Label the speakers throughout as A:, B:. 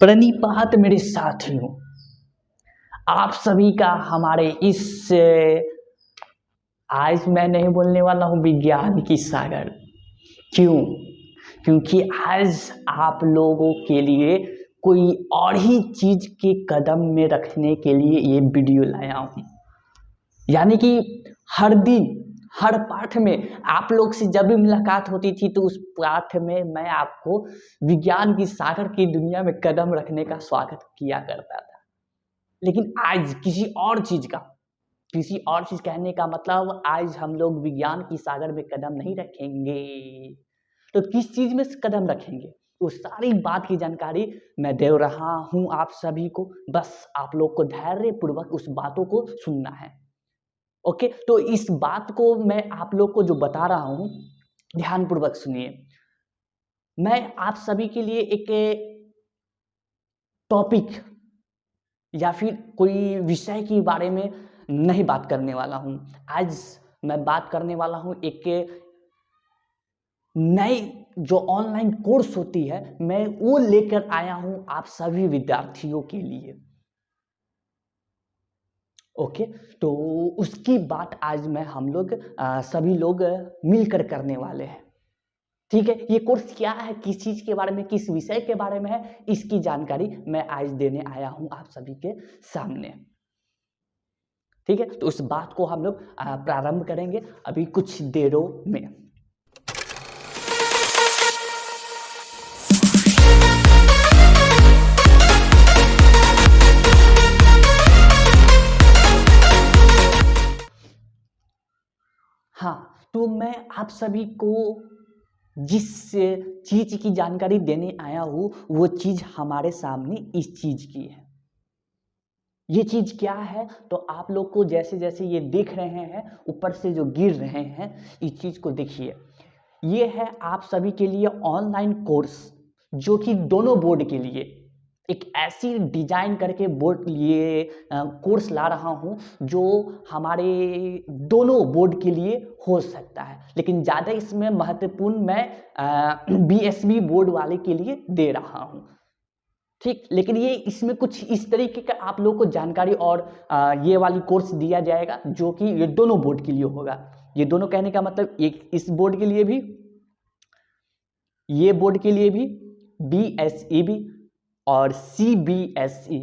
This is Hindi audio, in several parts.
A: प्रणिपात मेरे साथियों, आप सभी का हमारे इस आज मैं नहीं बोलने वाला हूँ विज्ञान की सागर। क्यों? क्योंकि आज आप लोगों के लिए कोई और ही चीज के कदम में रखने के लिए ये वीडियो लाया हूँ। यानी कि हर दिन हर पाठ में आप लोग से जब भी मुलाकात होती थी तो उस पाठ में मैं आपको विज्ञान की सागर की दुनिया में कदम रखने का स्वागत किया करता था। लेकिन आज किसी और चीज कहने का मतलब आज हम लोग विज्ञान की सागर में कदम नहीं रखेंगे। तो किस चीज में कदम रखेंगे, तो सारी बात की जानकारी मैं दे रहा हूं आप सभी को। बस आप लोग को धैर्य पूर्वक उस बातों को सुनना है। ओके, तो इस बात को मैं आप लोग को जो बता रहा हूं ध्यान पूर्वक सुनिए। मैं आप सभी के लिए एक टॉपिक या फिर कोई विषय के बारे में नहीं बात करने वाला हूं। आज मैं बात करने वाला हूं एक नई जो ऑनलाइन कोर्स होती है, मैं वो लेकर आया हूं आप सभी विद्यार्थियों के लिए। ओके, तो उसकी बात आज मैं हम लोग सभी लोग मिलकर करने वाले हैं। ठीक है, ये कोर्स क्या है, किस चीज के बारे में, किस विषय के बारे में है, इसकी जानकारी मैं आज देने आया हूं आप सभी के सामने। ठीक है, तो उस बात को हम लोग प्रारंभ करेंगे अभी कुछ देरों में। हाँ, तो मैं आप सभी को जिस चीज की जानकारी देने आया हूं वो चीज हमारे सामने इस चीज की है। ये चीज क्या है, तो आप लोग को जैसे जैसे ये देख रहे हैं ऊपर से जो गिर रहे हैं, इस चीज को देखिए। ये है आप सभी के लिए ऑनलाइन कोर्स, जो कि दोनों बोर्ड के लिए एक ऐसी डिजाइन करके बोर्ड ये कोर्स ला रहा हूं जो हमारे दोनों बोर्ड के लिए हो सकता है। लेकिन ज़्यादा इसमें महत्वपूर्ण मैं बीएसबी बोर्ड वाले के लिए दे रहा हूं। ठीक, लेकिन ये इसमें कुछ इस तरीके का आप लोग को जानकारी और ये वाली कोर्स दिया जाएगा जो कि ये दोनों बोर्ड के लिए होगा। ये दोनों कहने का मतलब एक इस बोर्ड के लिए भी, ये बोर्ड के लिए भी, बीएसई और सीबीएसई,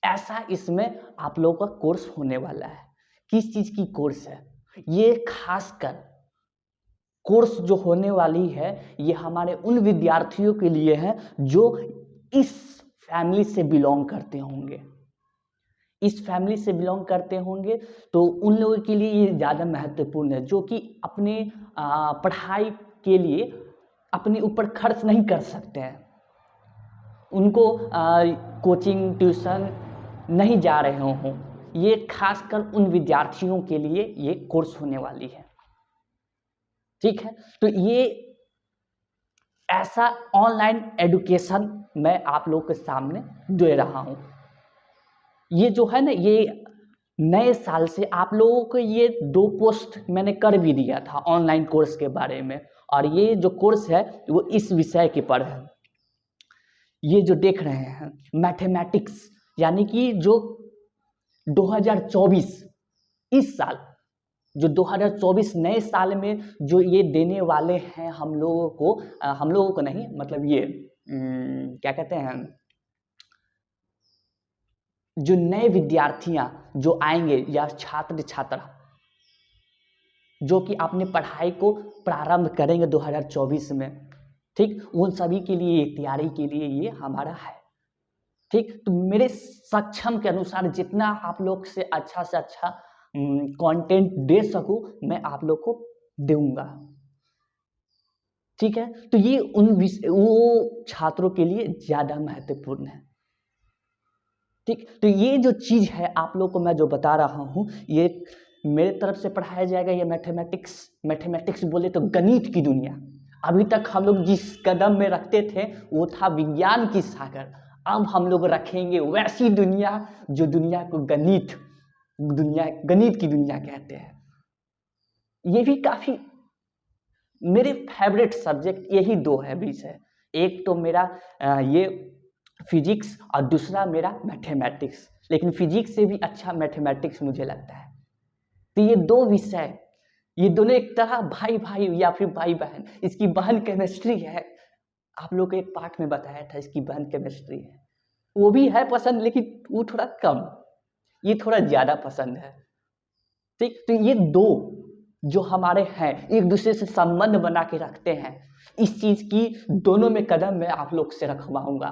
A: ऐसा इसमें आप लोगों का कोर्स होने वाला है। किस चीज की कोर्स है ये? खासकर कोर्स जो होने वाली है ये हमारे उन विद्यार्थियों के लिए है जो इस फैमिली से बिलोंग करते होंगे। इस फैमिली से बिलोंग करते होंगे तो उन लोगों के लिए ये ज़्यादा महत्वपूर्ण है, जो कि अपने पढ़ाई के लिए अपने ऊपर खर्च नहीं कर सकते हैं। उनको कोचिंग ट्यूशन नहीं जा रहे हों। ये खासकर उन विद्यार्थियों के लिए ये कोर्स होने वाली है। ठीक है, तो ये ऐसा ऑनलाइन एजुकेशन मैं आप लोगों के सामने दे रहा हूं। ये जो है ना, ये नए साल से आप लोगों को ये 2 पोस्ट मैंने कर भी दिया था ऑनलाइन कोर्स के बारे में, और ये जो कोर्स है वो इस विषय के पर है। ये जो देख रहे हैं मैथमेटिक्स, यानी कि जो 2024 इस साल, जो 2024 नए साल में जो ये देने वाले हैं हम लोगों को नहीं, मतलब ये क्या कहते हैं, जो नए विद्यार्थियां जो आएंगे या छात्र छात्रा जो कि अपने पढ़ाई को प्रारंभ करेंगे 2024 में, ठीक, उन सभी के लिए तैयारी के लिए ये हमारा है। ठीक, तो मेरे सक्षम के अनुसार जितना आप लोग से अच्छा कंटेंट दे सकूं मैं आप लोग को दूंगा। ठीक है, तो ये वो छात्रों के लिए ज्यादा महत्वपूर्ण है। ठीक, तो ये जो चीज है आप लोग को मैं जो बता रहा हूं ये मेरे तरफ से पढ़ाया जाएगा। ये मैथमेटिक्स बोले तो गणित की दुनिया। अभी तक हम लोग जिस कदम में रखते थे वो था विज्ञान की सागर। अब हम लोग रखेंगे वैसी दुनिया जो दुनिया को गणित की दुनिया कहते हैं। ये भी काफी मेरे फेवरेट सब्जेक्ट यही 2 है विषय, एक तो मेरा ये फिजिक्स और दूसरा मेरा मैथमेटिक्स, लेकिन फिजिक्स से भी अच्छा मैथमेटिक्स मुझे लगता है। तो ये दो विषय, ये दोनों एक तरह भाई भाई या फिर भाई बहन। इसकी बहन केमिस्ट्री है, आप लोग को एक पाठ में बताया था इसकी बहन केमिस्ट्री है, वो भी है पसंद, लेकिन वो थोड़ा कम, ये थोड़ा ज़्यादा पसंद है। ठीक, तो ये दो जो हमारे हैं एक दूसरे से संबंध बना के रखते हैं, इस चीज़ की दोनों में कदम मैं आप लोग से रखवाऊंगा।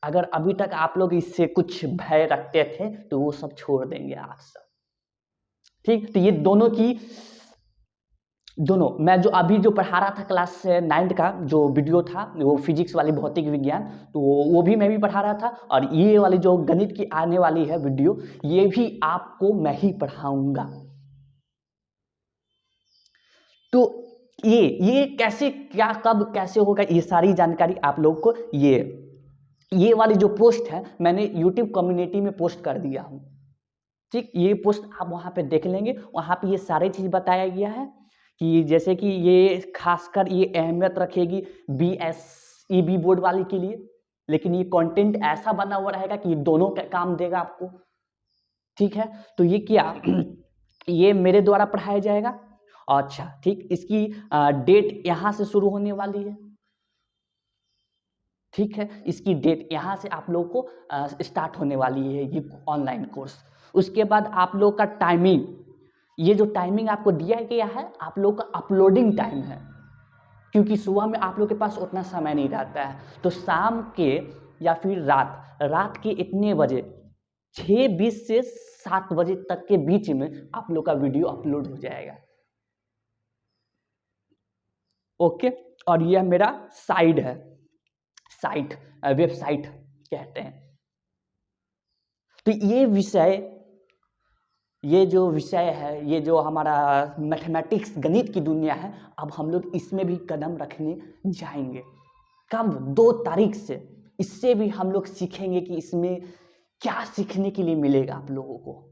A: अगर अभी तक आप लोग इससे कुछ भय रखते थे तो वो सब छोड़ देंगे आप सब। ठीक, तो ये दोनों की दोनों मैं जो अभी जो पढ़ा रहा था क्लास 9th का जो वीडियो था, वो फिजिक्स वाली भौतिक विज्ञान, तो वो भी मैं भी पढ़ा रहा था, और ये वाली जो गणित की आने वाली है वीडियो, ये भी आपको मैं ही पढ़ाऊंगा। तो ये कैसे क्या कब कैसे होगा, ये सारी जानकारी आप लोग को ये वाली जो पोस्ट है मैंने YouTube कम्युनिटी में पोस्ट कर दिया हूँ। ठीक, ये पोस्ट आप वहाँ पे देख लेंगे, वहाँ पे ये सारी चीज़ बताया गया है कि जैसे कि ये खासकर ये अहमियत रखेगी BSEB बोर्ड वाले के लिए, लेकिन ये कंटेंट ऐसा बना हुआ रहेगा कि दोनों का काम देगा आपको। ठीक है, तो ये क्या ये मेरे द्वारा पढ़ाया जाएगा। अच्छा ठीक, इसकी डेट यहाँ से शुरू होने वाली है। ठीक है, इसकी डेट यहाँ से आप लोग को स्टार्ट होने वाली है ये ऑनलाइन कोर्स। उसके बाद आप लोग का टाइमिंग, ये जो टाइमिंग आपको दिया गया है आप लोग का अपलोडिंग टाइम है, क्योंकि सुबह में आप लोग के पास उतना समय नहीं रहता है, तो शाम के या फिर रात के इतने बजे 6:20 से 7 बजे तक के बीच में आप लोग का वीडियो अपलोड हो जाएगा। ओके, और यह मेरा वेबसाइट कहते हैं। तो ये जो विषय है, ये जो हमारा मैथमेटिक्स गणित की दुनिया है, अब हम लोग इसमें भी कदम रखने जाएंगे। कब? 2 तारीख से। इससे भी हम लोग सीखेंगे कि इसमें क्या सीखने के लिए मिलेगा आप लोगों को।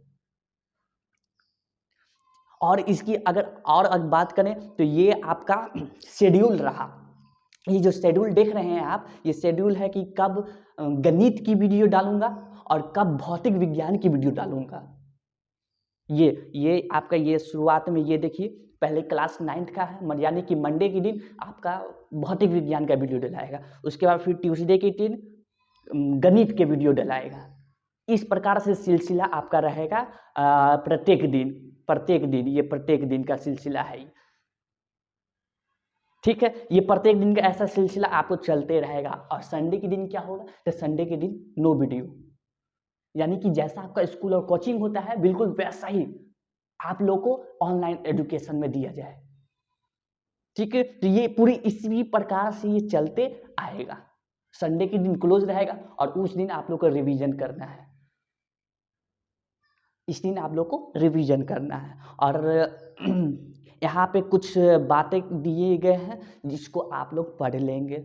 A: और इसकी अगर बात करें तो ये आपका शेड्यूल रहा। ये जो शेड्यूल देख रहे हैं आप, ये शेड्यूल है कि कब गणित की वीडियो डालूंगा और कब भौतिक विज्ञान की वीडियो डालूंगा। ये आपका ये शुरुआत में ये देखिए, पहले क्लास 9th का है, यानी कि मंडे के दिन आपका भौतिक विज्ञान का वीडियो डलाएगा, उसके बाद फिर ट्यूसडे के दिन गणित के वीडियो डलाएगा। इस प्रकार से सिलसिला आपका रहेगा प्रत्येक दिन, ये प्रत्येक दिन का सिलसिला है। ठीक है, ये प्रत्येक दिन का ऐसा सिलसिला आपको चलते रहेगा। और संडे के दिन क्या होगा, तो संडे के दिन नो वीडियो, यानी कि जैसा आपका स्कूल और कोचिंग होता है बिल्कुल वैसा ही आप लोग को ऑनलाइन एजुकेशन में दिया जाए। ठीक है, तो ये पूरी इसी प्रकार से ये चलते आएगा। संडे के दिन क्लोज रहेगा और उस दिन आप लोग को रिवीजन करना है, इस दिन आप लोग को रिवीजन करना है। और यहाँ पे कुछ बातें दिए गए हैं जिसको आप लोग पढ़ लेंगे।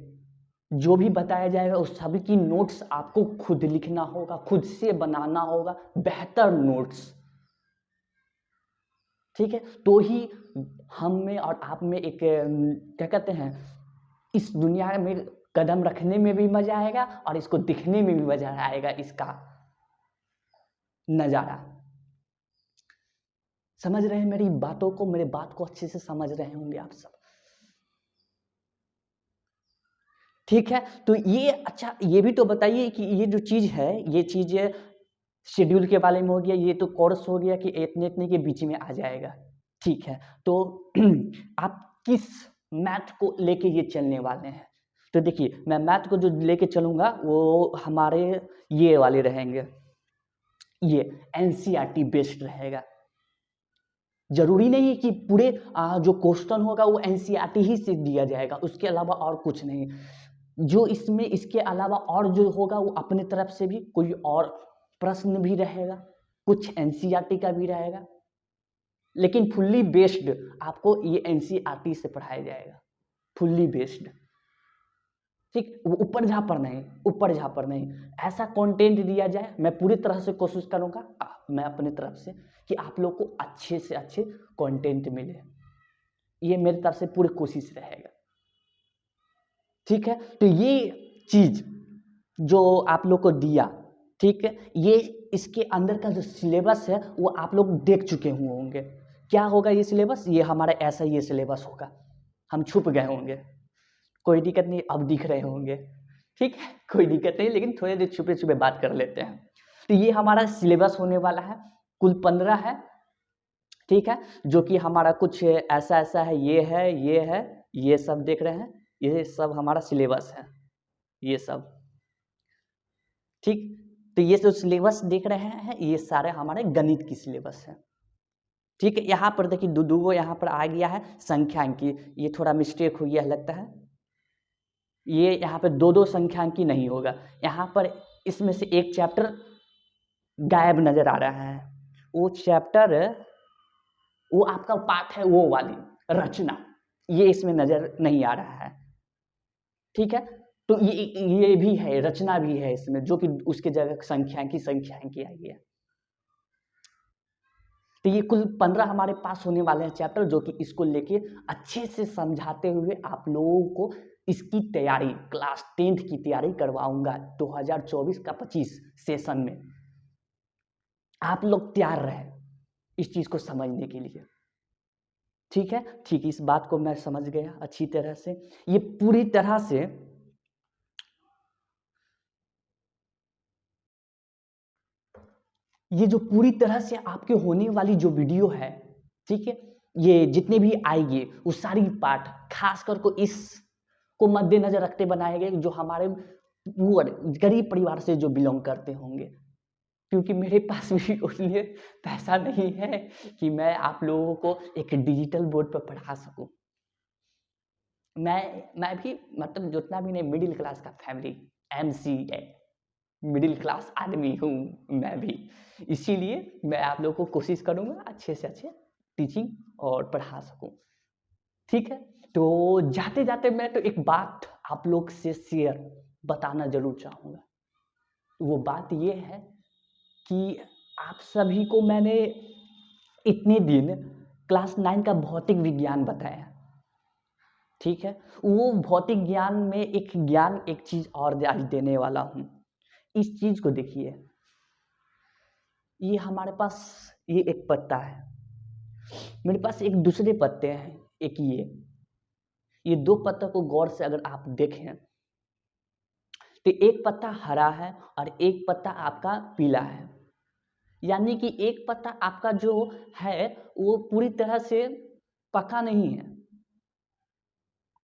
A: जो भी बताया जाएगा उस सभी की नोट्स आपको खुद लिखना होगा, खुद से बनाना होगा, बेहतर नोट्स। ठीक है, तो ही हम में और आप में एक क्या कहते हैं, इस दुनिया में कदम रखने में भी मजा आएगा और इसको दिखने में भी मजा आएगा, इसका नज़ारा। समझ रहे हैं मेरी बातों को, मेरे बात को अच्छे से समझ रहे होंगे आप सब। ठीक है, तो ये अच्छा ये भी तो बताइए कि ये जो चीज़ है, ये चीज़ शेड्यूल के बारे में हो गया, ये तो कोर्स हो गया कि इतने इतने के बीच में आ जाएगा। ठीक है, तो आप किस मैथ को लेके ये चलने वाले हैं, तो देखिए मैं मैथ को जो लेके चलूँगा वो हमारे ये वाले रहेंगे, ये NCERT बेस्ड रहेगा। जरूरी नहीं है कि पूरे जो क्वेश्चन होगा वो NCERT ही से दिया जाएगा, उसके अलावा और कुछ नहीं। जो इसमें इसके अलावा और जो होगा वो अपने तरफ से भी कोई और प्रश्न भी रहेगा, कुछ NCERT का भी रहेगा, लेकिन फुल्ली बेस्ड आपको ये NCERT से पढ़ाया जाएगा, फुल्ली बेस्ड। ठीक, वो ऊपर झापर नहीं, ऐसा कंटेंट दिया जाए, मैं पूरी तरह से कोशिश करूँगा मैं अपनी तरफ से कि आप लोग को अच्छे से अच्छे कंटेंट मिले, ये मेरी तरफ से पूरी कोशिश रहेगा। ठीक है, तो ये चीज जो आप लोग को दिया, ठीक है, ये इसके अंदर का जो सिलेबस है वो आप लोग देख चुके हुए होंगे। क्या होगा ये सिलेबस? ये हमारा ऐसा ये सिलेबस होगा। हम छुप गए होंगे, कोई दिक्कत नहीं, अब दिख रहे होंगे, ठीक है, कोई दिक्कत नहीं, लेकिन थोड़ी देर छुपे छुपे बात कर लेते हैं। तो ये हमारा सिलेबस होने वाला है, कुल 15 है, ठीक है, जो कि हमारा कुछ ऐसा ऐसा है, ये है, ये है, ये सब देख रहे हैं, ये सब हमारा सिलेबस है, ये सब, ठीक। तो ये जो सिलेबस देख रहे हैं ये सारे हमारे गणित की सिलेबस है, ठीक है। यहाँ पर देखिए दो दो यहाँ पर आ गया है संख्यांकी, ये थोड़ा मिस्टेक हो गया लगता है, ये यहाँ पे दो दो संख्यांकी नहीं होगा, यहाँ पर इसमें से एक चैप्टर गायब नजर आ रहा है, वो चैप्टर, वो आपका पाठ है वो वाली रचना, ये इसमें नजर नहीं आ रहा है, ठीक है। तो ये भी है, रचना भी है इसमें, जो कि उसके जगह संख्यांकी आई है। तो ये कुल 15 हमारे पास होने वाले हैं चैप्टर, जो कि इसको लेके अच्छे से समझाते हुए आप लोगों को इसकी तैयारी, क्लास 10th की तैयारी करवाऊंगा 2024 का 25 सेशन में। आप लोग तैयार रहे इस चीज को समझने के लिए, ठीक है, ठीक, इस बात को मैं समझ गया अच्छी तरह से। ये पूरी तरह से ये जो पूरी तरह से आपके होने वाली जो वीडियो है, ठीक है, ये जितने भी आएंगे वो सारी पार्ट खास कर को इस को मद्देनजर रखते बनाए गए जो हमारे पुअर गरीब परिवार से जो बिलोंग करते होंगे, क्योंकि मेरे पास भी उसलिए पैसा नहीं है कि मैं आप लोगों को एक डिजिटल बोर्ड पर पढ़ा सकूं। मैं भी मतलब जितना भी नहीं, मिडिल क्लास का फैमिली, एमसीए, मिडिल क्लास आदमी हूँ मैं भी, इसीलिए मैं आप लोगों को कोशिश करूँगा अच्छे से अच्छे टीचिंग और पढ़ा सकूँ, ठीक है। तो जाते जाते मैं तो एक बात आप लोग से शेयर बताना जरूर चाहूँगा, वो बात ये है कि आप सभी को मैंने इतने दिन क्लास 9 का भौतिक विज्ञान बताया, ठीक है, वो भौतिक ज्ञान में एक चीज और आज देने वाला हूँ। इस चीज को देखिए, ये हमारे पास ये एक पत्ता है, मेरे पास एक दूसरे पत्ते हैं, एक ये दो पत्तों को गौर से अगर आप देखें तो एक पत्ता हरा है और एक पत्ता आपका पीला है, यानी कि एक पत्ता आपका जो है वो पूरी तरह से पका नहीं है,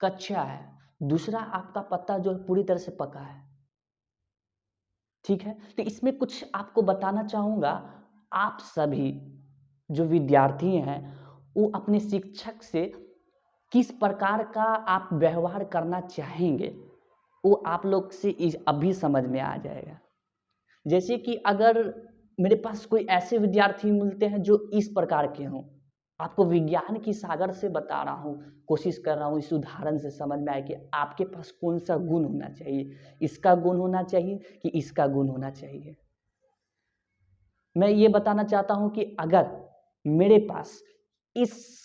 A: कच्चा है, दूसरा आपका पत्ता जो पूरी तरह से पका है, ठीक है। तो इसमें कुछ आपको बताना चाहूँगा, आप सभी जो विद्यार्थी हैं वो अपने शिक्षक से किस प्रकार का आप व्यवहार करना चाहेंगे वो आप लोग से अभी समझ में आ जाएगा। जैसे कि अगर मेरे पास कोई ऐसे विद्यार्थी मिलते हैं जो इस प्रकार के हों, आपको विज्ञान की सागर से बता रहा हूँ, कोशिश कर रहा हूँ इस उदाहरण से समझ में आए कि आपके पास कौन सा गुण होना चाहिए, इसका गुण होना चाहिए कि इसका गुण होना चाहिए। मैं ये बताना चाहता हूँ कि अगर मेरे पास इस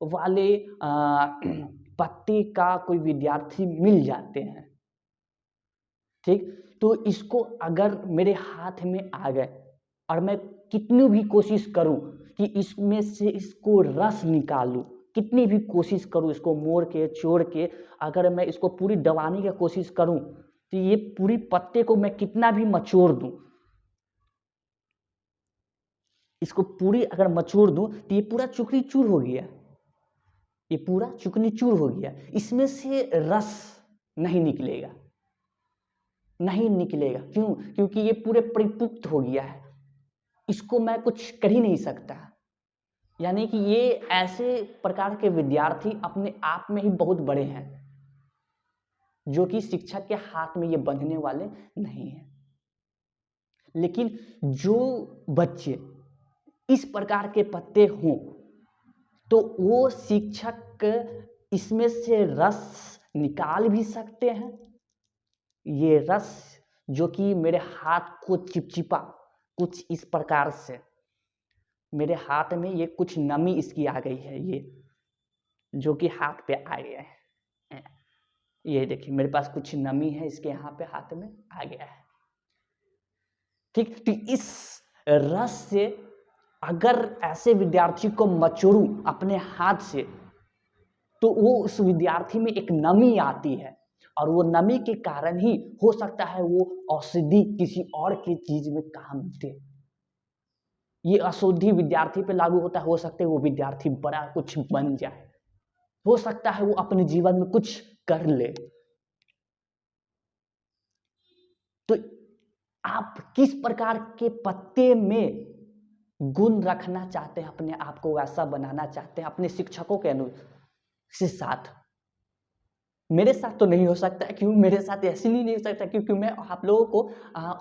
A: वाले पत्ते का कोई विद्यार्थी मिल जाते हैं, ठीक, तो इसको अगर मेरे हाथ में आ गए और मैं कितनी भी कोशिश करूं कि इसमें से इसको रस निकालूं, कितनी भी कोशिश करूं इसको मोड़ के चोड़ के, अगर मैं इसको पूरी दबाने की कोशिश करूं तो ये पूरी पत्ते को मैं कितना भी मचोड़ दूं, इसको पूरी अगर मचोड़ दूं तो ये पूरा चुकनी चूर हो गया, ये पूरा चुकनी चूर हो गया, इसमें से रस नहीं निकलेगा, नहीं निकलेगा। क्यों? क्योंकि ये पूरे परिपुक्त हो गया है, इसको मैं कुछ कर ही नहीं सकता। यानी कि ये ऐसे प्रकार के विद्यार्थी अपने आप में ही बहुत बड़े हैं, जो कि शिक्षक के हाथ में ये बंधने वाले नहीं हैं। लेकिन जो बच्चे इस प्रकार के पत्ते हों तो वो शिक्षक इसमें से रस निकाल भी सकते हैं। ये रस जो कि मेरे हाथ को चिपचिपा कुछ इस प्रकार से, मेरे हाथ में ये कुछ नमी इसकी आ गई है, ये जो कि हाथ पे आ गया है, ये देखिए मेरे पास कुछ नमी है, इसके यहाँ पे हाथ में आ गया है। ठीक, तो इस रस से अगर ऐसे विद्यार्थी को मचोड़ूं अपने हाथ से, तो वो उस विद्यार्थी में एक नमी आती है, और वो नमी के कारण ही हो सकता है वो औषधि किसी और की चीज में काम दे। ये अशुद्धि विद्यार्थी पे लागू होता है, हो सकता है वो विद्यार्थी बड़ा कुछ बन जाए, हो सकता है वो अपने जीवन में कुछ कर ले। तो आप किस प्रकार के पत्ते में गुण रखना चाहते हैं, अपने आप को वैसा बनाना चाहते हैं अपने शिक्षकों के से साथ। मेरे साथ तो नहीं हो सकता, क्यों मेरे साथ इसलिए नहीं हो सकता क्योंकि मैं आप लोगों को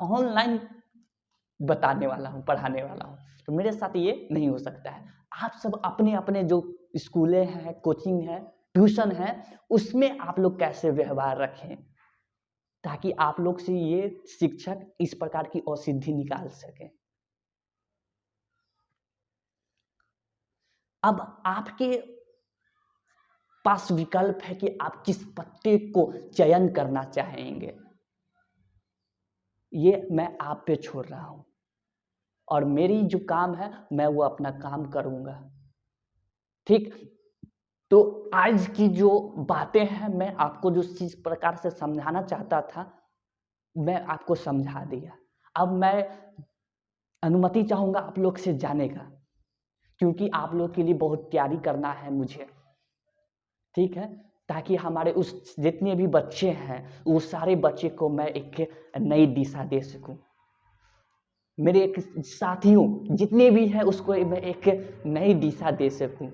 A: ऑनलाइन बताने वाला हूँ, पढ़ाने वाला हूँ, तो मेरे साथ ये नहीं हो सकता है। आप सब अपने अपने जो स्कूलें हैं, कोचिंग है, ट्यूशन है, उसमें आप लोग कैसे व्यवहार रखें, ताकि आप लोग से ये शिक्षक इस प्रकार की औषधि निकाल सकें। अब आपके पास विकल्प है कि आप किस पत्ते को चयन करना चाहेंगे, ये मैं आप पे छोड़ रहा हूं, और मेरी जो काम है मैं वो अपना काम करूंगा। ठीक, तो आज की जो बातें हैं, मैं आपको जो जिस प्रकार से समझाना चाहता था, मैं आपको समझा दिया। अब मैं अनुमति चाहूंगा आप लोग से जाने का, क्योंकि आप लोग के लिए बहुत तैयारी करना है मुझे। ठीक है, ताकि हमारे उस जितने भी बच्चे हैं, वो सारे बच्चे को मैं एक नई दिशा दे सकूं। मेरे एक साथियों जितने भी हैं उसको मैं एक नई दिशा दे सकूं।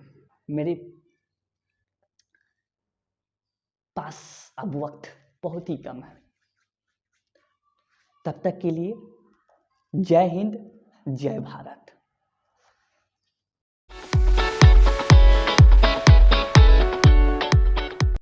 A: मेरे पास अब वक्त बहुत ही कम है। तब तक के लिए जय हिंद, जय भारत।